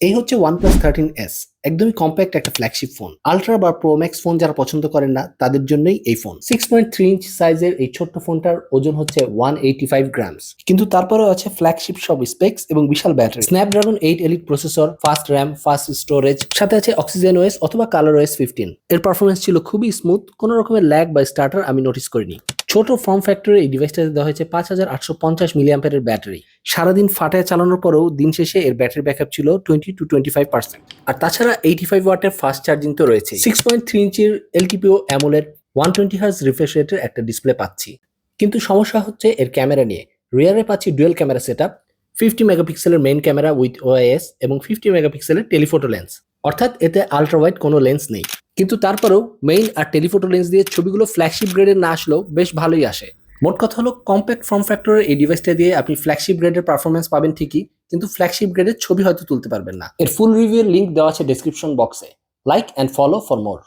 এই হচ্ছে OnePlus 13s, একদমই কম্প্যাক্ট একটা ফ্ল্যাগশিপ ফোন। আলট্রা বা প্রো ম্যাক্স ফোন যারা পছন্দ করেন না তাদের জন্যই এই ফোন। 6.3 ইঞ্চ সাইজের এই ছোট্ট ফোনটার ওজন হচ্ছে 185 গ্রামস, কিন্তু তারপরেও আছে ফ্ল্যাগশিপ সব স্পেক্স এবং বিশাল battery, Snapdragon 8 elite processor, fast RAM, fast storage, সাথে আছে অক্সিজেন ওএস অথবা কালার ওএস 15। এর পারফরমেন্স ছিল খুবই স্মুথ, কোনো রকমের ল্যাগ বা স্টার্টার আমি নোটিস করিনি। ছোট ফর্ম ফ্যাক্টরে এই ডিভাইসটাতে দেওয়া হয়েছে 5850 মিলিঅ্যাম্পিয়ারের ব্যাটারি। সারাদিন ফাটায় চালানোর পরেও দিন শেষে এর ব্যাটারি ব্যাকআপ ছিল 20-25%। আর তাছাড়া 85 ওয়াটের ফাস্ট চার্জিং তো রয়েছে। 6.3 ইঞ্চির এলটিপিও অ্যামোলেড 120 হার্জ রিফ্রেশ রেটের একটা ডিসপ্লে পাচ্ছি। কিন্তু সমস্যা হচ্ছে এর ক্যামেরা নিয়ে। রিয়ারে পাচ্ছি ডুয়েল ক্যামেরা সেটআপ, 50 মেগাপিক্সেলের মেইন ক্যামেরা উইথ ওআইএস এবং 50 মেগাপিক্সেলের টেলিফোটো লেন্স, অর্থাৎ এতে আলট্রা ওয়াইড কোনো লেন্স নেই। কিন্তু তারপরেও মেইন আর টেলিফোটো লেন্স দিয়ে ছবিগুলো ফ্ল্যাগশিপ গ্রেডের না আসলেও বেশ ভালোই আসে। মোট কথা হলো, কম্প্যাক্ট ফর্ম ফ্যাক্টরের এই ডিভাইসটা দিয়ে আপনি ফ্ল্যাগশিপ গ্রেডের পারফরমেন্স পাবেন ঠিকই, কিন্তু ফ্ল্যাগশিপ গ্রেডের ছবি হয়তো তুলতে পারবেন না। এর ফুল রিভিউর লিংক দেওয়া আছে ডেসক্রিপশন বক্সে। Like and follow for more.